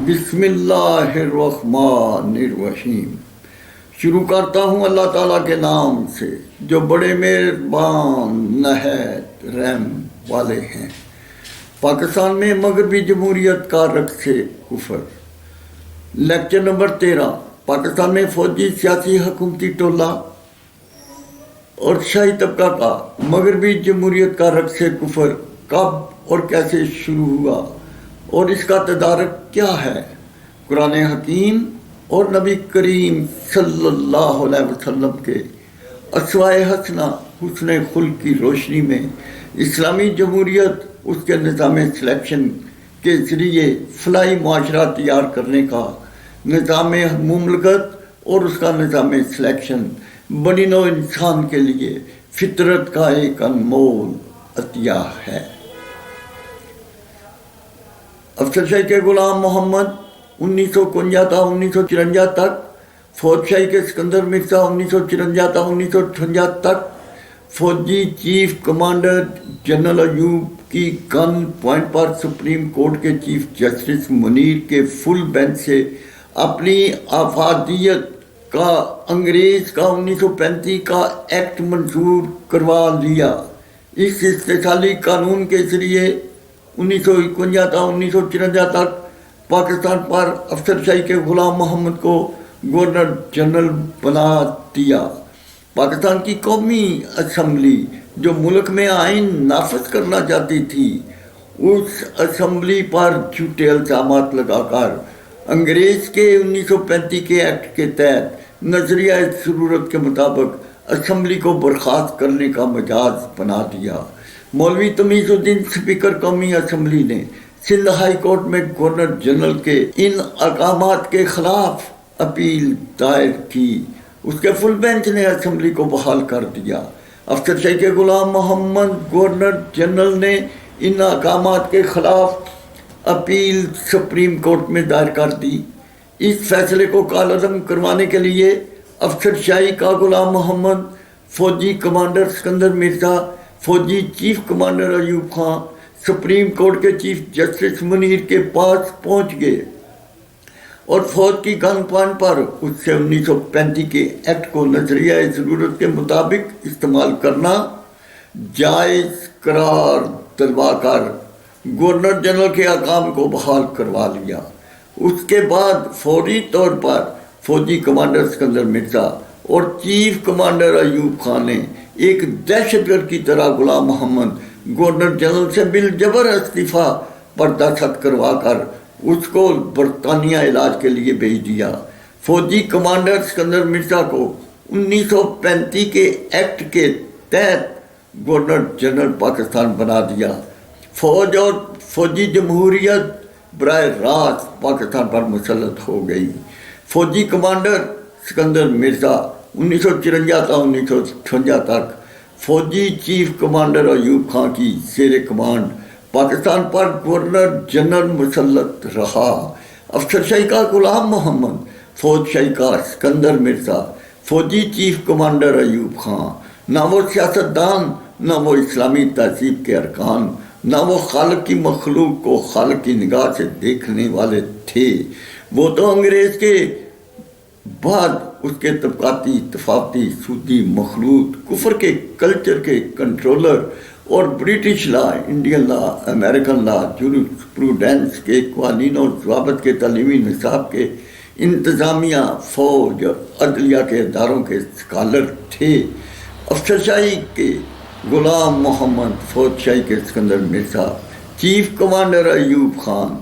بسم اللہ الرحمن الرحیم۔ شروع کرتا ہوں اللہ تعالیٰ کے نام سے جو بڑے مہربان نہایت رحم والے ہیں۔ پاکستان میں مغربی جمہوریت کا رقص کفر، لیکچر نمبر 13۔ پاکستان میں فوجی سیاسی حکومتی ٹولہ اور شاہی طبقہ کا مغربی جمہوریت کا رقص کفر کب اور کیسے شروع ہوا اور اس کا تدارک کیا ہے؟ قرآن حکیم اور نبی کریم صلی اللہ علیہ وسلم کے اسوائے حسنہ حسن خلق کی روشنی میں اسلامی جمہوریت اس کے نظام سلیکشن کے ذریعے فلاحی معاشرہ تیار کرنے کا نظام مملکت اور اس کا نظام سلیکشن بنی نوع انسان کے لیے فطرت کا ایک انمول عطیہ ہے۔ افسر شاہی کے غلام محمد 1951 تا 1954 تک، فوج شاہی کے سکندر مرزا 1954 تا 1958 تک، فوجی چیف کمانڈر جنرل ایوب کی گن پوائنٹ پر سپریم کورٹ کے چیف جسٹس منیر کے فل بینچ سے اپنی افادیت کا انگریز کا 1935 کا ایکٹ منظور کروا لیا۔ اس استحصالی قانون کے ذریعے 1951 تا 1954 تک پاکستان پر افسر شاہی کے غلام محمد کو گورنر جنرل بنا دیا۔ پاکستان کی قومی اسمبلی جو ملک میں آئین نافذ کرنا چاہتی تھی، اس اسمبلی پر جھوٹے الزامات لگا کر انگریز کے 1935 کے ایکٹ کے تحت نظریہ ضرورت کے مطابق اسمبلی کو برخاست کرنے کا مجاز بنا دیا۔ مولوی تمیز الدین اسپیکر قومی اسمبلی نے سندھ ہائی کورٹ میں گورنر جنرل کے ان احکامات کے خلاف اپیل دائر کی۔ اس کے فل بینچ نے اسمبلی کو بحال کر دیا۔ افسر شاہی کے غلام محمد گورنر جنرل نے ان احکامات کے خلاف اپیل سپریم کورٹ میں دائر کر دی۔ اس فیصلے کو کالعدم کروانے کے لیے افسر شاہی کا غلام محمد، فوجی کمانڈر سکندر مرزا، فوجی chief commander Ayub Khan supreme court کے چیف جسٹس منیر کے پاس پہنچ گئے اور فوج کی گن پوائنٹ پر اس سے 1935 کے ایکٹ کو نظریہ ضرورت کے مطابق استعمال کرنا جائز قرار دلوا کر گورنر جنرل کے احکام کو بحال کروا لیا۔ اس کے بعد فوری طور پر فوجی کمانڈر سکندر مرزا اور چیف کمانڈر ایوب خان نے ایک دہشت گرد کی طرح غلام محمد گورنر جنرل سے بالجبر استعفیٰ پر دستخط کروا کر اس کو برطانیہ علاج کے لیے بھیج دیا۔ فوجی کمانڈر سکندر مرزا کو 1935 کے ایکٹ کے تحت گورنر جنرل پاکستان بنا دیا۔ فوج اور فوجی جمہوریت براہ راست پاکستان پر مسلط ہو گئی۔ فوجی کمانڈر سکندر مرزا 1954 تا 1958 تک فوجی چیف کمانڈر ایوب خان کی زیر کمانڈ پاکستان پر گورنر جنرل مسلط رہا۔ افسر شاہی کا غلام محمد، فوج شاہی کا سکندر مرزا، فوجی چیف کمانڈر ایوب خان نہ وہ سیاستدان، نہ وہ اسلامی تہذیب کے ارکان، نہ وہ خالق کی مخلوق کو خالق کی نگاہ سے دیکھنے والے تھے۔ وہ تو انگریز کے بعد اس کے طبقاتی، طفافتی، سودی مخلوط کفر کے کلچر کے کنٹرولر اور British law, Indian law, American لا، جورسپروڈنس کے قوانین اور ضوابط کے تعلیمی نصاب کے انتظامیہ، فوج اور عدلیہ کے اداروں کے اسکالر تھے۔ افسر شاہی کے غلام محمد، فوج شاہی کے سکندر مرزا، چیف کمانڈر ایوب خان،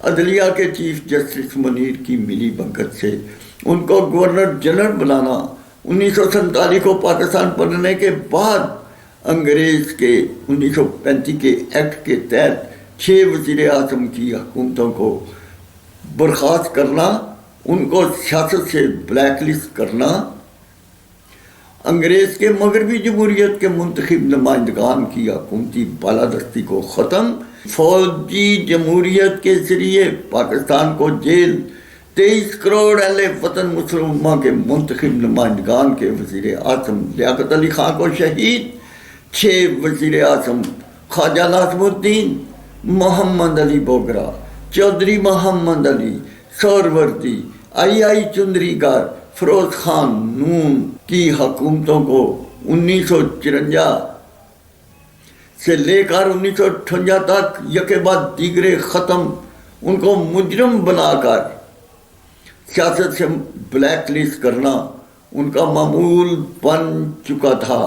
عدلیہ کے چیف جسٹس منیر کی ملی بھگت سے ان کو گورنر جنرل بنانا 1947 کو پاکستان بننے کے بعد انگریز کے 1935 کے ایکٹ کے تحت 6 وزیر اعظم کی حکومتوں کو برخاست کرنا، ان کو سیاست سے بلیک لسٹ کرنا، انگریز کے مغربی جمہوریت کے منتخب نمائندگان کی حکومتی بالادستی کو ختم، فوجی جمہوریت کے ذریعے پاکستان کو جیل، 23 کروڑ اہل وطن مسلمہ کے منتخب نمائندگان کے وزیر اعظم لیاقت علی خان کو شہید، 6 وزیر اعظم خواجہ ناظم الدین، محمد علی بوگرا، چودھری محمد علی، سہروردی آئی چندریگر فیروز خان نون کی حکومتوں کو 1954 سے لے کر 1958 تک یکے بعد دیگرے ختم ان کو مجرم بنا کر سیاست سے بلیک لسٹ کرنا ان کا معمول بن چکا تھا۔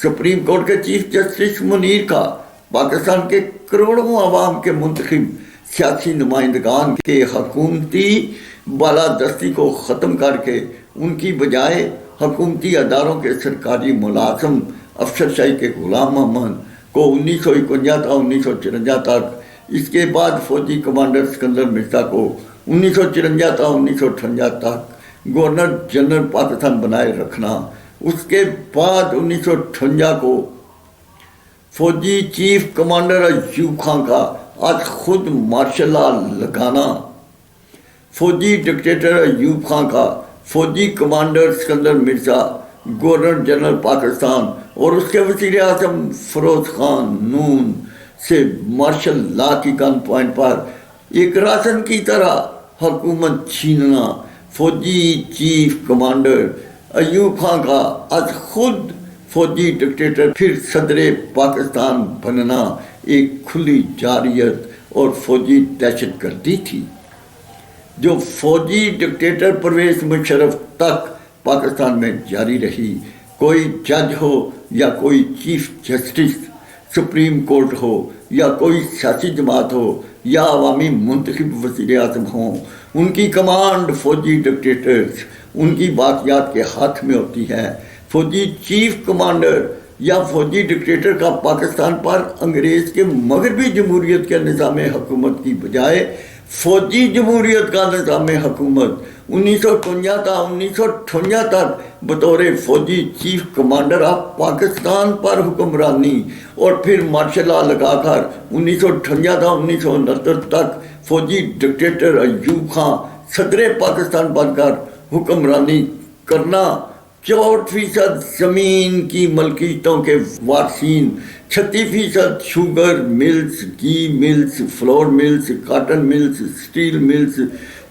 سپریم کورٹ کے چیف جسٹس منیر کا پاکستان کے کروڑوں عوام کے منتخب سیاسی نمائندگان کے حکومتی بالادستی کو ختم کر کے ان کی بجائے حکومتی اداروں کے سرکاری ملازم افسر شاہی کے غلام محمد کو 1951 تا 1954 تک، اس کے بعد فوجی کمانڈر سکندر مرزا کو 1954 تا 1958 تک گورنر جنرل پاکستان بنائے رکھنا، اس کے بعد 1958 کو فوجی چیف کمانڈر ایوب خان کا آج خود مارشل لا لگانا، فوجی ڈکٹیٹر ایوب خان کا فوجی commander Sikandar Mirza governor general Pakistan اور اس کے وزیر اعظم فیروز خان نون سے مارشل لا کی گن پوائنٹ پر ایک راشن کی طرح حکومت چھیننا، فوجی چیف کمانڈر ایوب خان کا آج خود فوجی ڈکٹیٹر پھر صدر پاکستان بننا ایک کھلی جارحیت اور فوجی دہشت گردی تھی جو فوجی ڈکٹیٹر پرویز مشرف تک پاکستان میں جاری رہی۔ کوئی جج ہو یا کوئی چیف جسٹس سپریم کورٹ ہو یا کوئی سیاسی جماعت ہو یا عوامی منتخب وزیر اعظم ہوں، ان کی کمانڈ فوجی ڈکٹیٹرز ان کی باقیات کے ہاتھ میں ہوتی ہے۔ فوجی چیف کمانڈر یا فوجی ڈکٹیٹر کا پاکستان پر انگریز کے مغربی جمہوریت کے نظام حکومت کی بجائے فوجی جمہوریت کا نظام حکومت 1951 تا 1958 تک بطور فوجی چیف کمانڈر آف پاکستان پر حکمرانی اور پھر مارشل لا لگا کر 1958 تا 1969 تک فوجی ڈکٹیٹر ایوب خان صدر پاکستان بن کر حکمرانی کرنا، 64% زمین کی ملکیتوں کے وارثین، 36% شوگر ملز، گھی mills, flour mills, cotton mills, steel mills,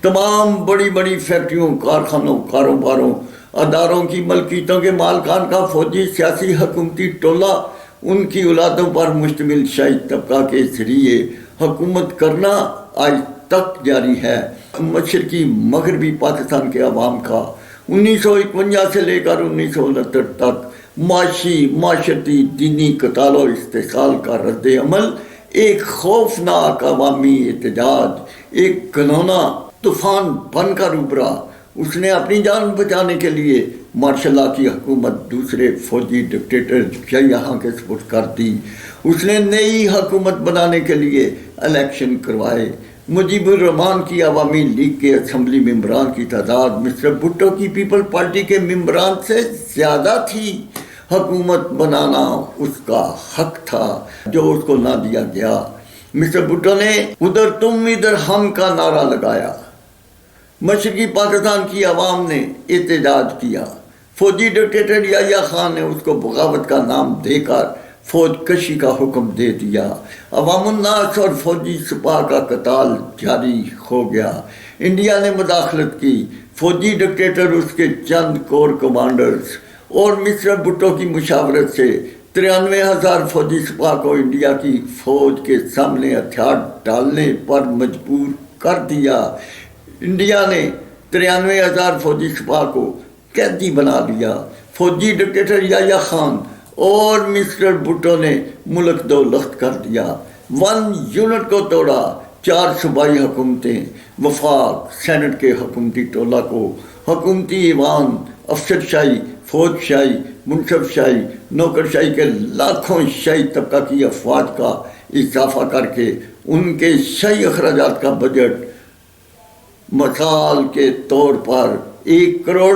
تمام بڑی بڑی فیکٹریوں، کارخانوں، کاروباروں، اداروں کی ملکیتوں کے مالکان کا فوجی سیاسی حکومتی ٹولہ ان کی اولادوں پر مشتمل شاہی طبقہ کے ذریعے حکومت کرنا آج تک جاری ہے۔ مشرقی مغربی پاکستان کے عوام کا 1951 سے لے کر 1969 تک معاشرتی دینی قتال و استحصال کا رد عمل ایک خوفناک عوامی احتجاج، ایک گھناؤنا طوفان بن کر ابھرا۔ اس نے اپنی جان بچانے کے لیے مارشل لا کی حکومت دوسرے فوجی ڈکٹیٹر یہاں کے سپرد کر دی۔ اس نے نئی حکومت بنانے کے لیے الیکشن کروائے۔ مجیب الرحمان کی عوامی لیگ کے اسمبلی ممبران کی تعداد مسٹر بھٹو کی پیپل پارٹی کے ممبران سے زیادہ تھی۔ حکومت بنانا اس کا حق تھا جو اس کو نہ دیا گیا۔ مسٹر بھٹو نے ادھر تم ادھر ہم کا نعرہ لگایا۔ مشرقی پاکستان کی عوام نے احتجاج کیا۔ فوجی ڈکٹیٹر یحییٰ خان نے اس کو بغاوت کا نام دے کر فوج کشی کا حکم دے دیا۔ عوام الناس اور فوجی سپاہ کا قتال جاری ہو گیا۔ انڈیا نے مداخلت کی۔ فوجی ڈکٹیٹر، اس کے چند کور کمانڈرز اور مسٹر بھٹو کی مشاورت سے 93,000 فوجی سپاہ کو انڈیا کی فوج کے سامنے ہتھیار ڈالنے پر مجبور کر دیا۔ انڈیا نے 93,000 فوجی سپاہ کو قیدی بنا لیا۔ فوجی ڈکٹیٹر یحییٰ خان اور مسٹر بھٹو نے ملک دو لخت کر دیا۔ 1 یونٹ کو توڑا۔ 4 صوبائی حکومتیں، وفاق، سینٹ کے حکومتی ٹولہ کو حکومتی ایوان، افسر شاہی، فوج شاہی، منصب شاہی، نوکر شاہی کے لاکھوں شاہی طبقہ کی افواج کا اضافہ کر کے ان کے شاہی اخراجات کا بجٹ مثال کے طور پر $1 کروڑ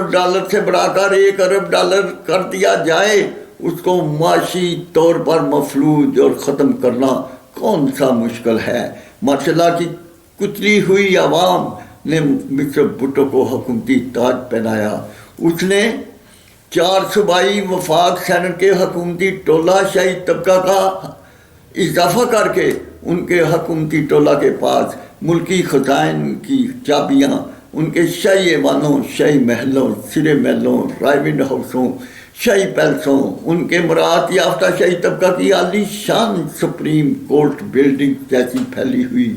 سے بڑھا کر $1 ارب کر دیا جائے، اس کو معاشی طور پر مفلوج اور ختم کرنا کون سا مشکل ہے۔ مارشل لا کی کچلی ہوئی عوام نے مسٹر بھٹو کو حکومتی تاج پہنایا۔ اس نے 4 صوبائی وفاق سینٹ کے حکومتی ٹولہ شاہی طبقہ کا اضافہ کر کے ان کے حکومتی ٹولہ کے پاس ملکی خزائن کی چابیاں ان کے شاہی ایوانوں، شاہی محلوں، سرے محلوں، رائمنڈ ہاؤسوں، شاہی پیلسوں، ان کے مراعات یافتہ شاہی طبقہ کی عالی شان سپریم کورٹ بلڈنگ جیسی پھیلی ہوئی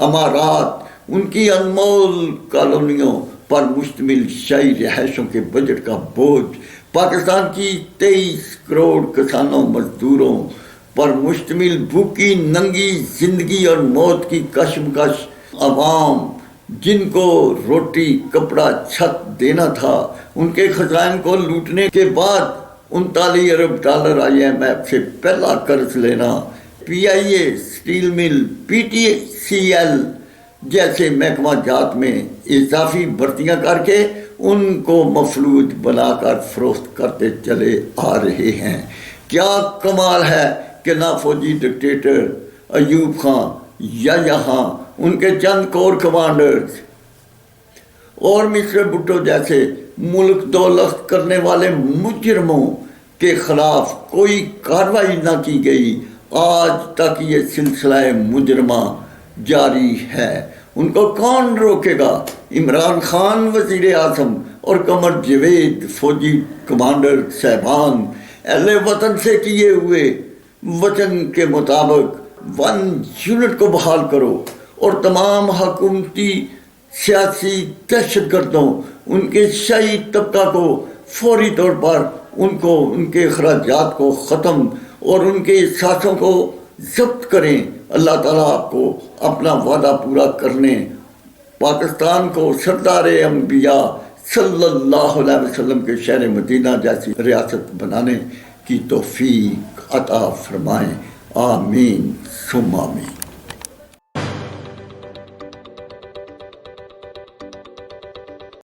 عمارات، ان کی انمول کالونیوں پر مشتمل شاہی رہائشوں کے بجٹ کا بوجھ، پاکستان کی 23 کروڑ کسانوں مزدوروں پر مشتمل بھوکی ننگی زندگی اور موت کی کشمکش، عوام جن کو روٹی کپڑا چھت دینا تھا، ان کے خزائن کو لوٹنے کے بعد 39 ارب ڈالر IMF سے پہلا قرض لینا، PIA اسٹیل مل، PTCL جیسے محکمہ جات میں اضافی بھرتیاں کر کے ان کو مفلوج بنا کر فروخت کرتے چلے آ رہے ہیں۔ کیا کمال ہے کہ نہ فوجی ڈکٹیٹر ایوب خان یا یہاں ان کے چند کور کمانڈرز اور مسٹر بھٹو جیسے ملک دولت کرنے والے مجرموں کے خلاف کوئی کارروائی نہ کی گئی۔ آج تک یہ سلسلہ مجرمہ جاری ہے، ان کو کون روکے گا؟ عمران خان وزیر اعظم اور قمر جاوید فوجی کمانڈر صاحبان، اہل وطن سے کیے ہوئے وطن کے مطابق 1 یونٹ کو بحال کرو اور تمام حکومتی سیاسی دہشت گردوں، ان کے شاہی طبقہ کو فوری طور پر ان کے اخراجات کو ختم اور ان کے احساسوں کو ضبط کریں۔ اللہ تعالیٰ آپ کو اپنا وعدہ پورا کرنے، پاکستان کو سردار انبیاء صلی اللہ علیہ وسلم کے شہر مدینہ جیسی ریاست بنانے کی توفیق عطا فرمائیں۔ آمین ثم آمین۔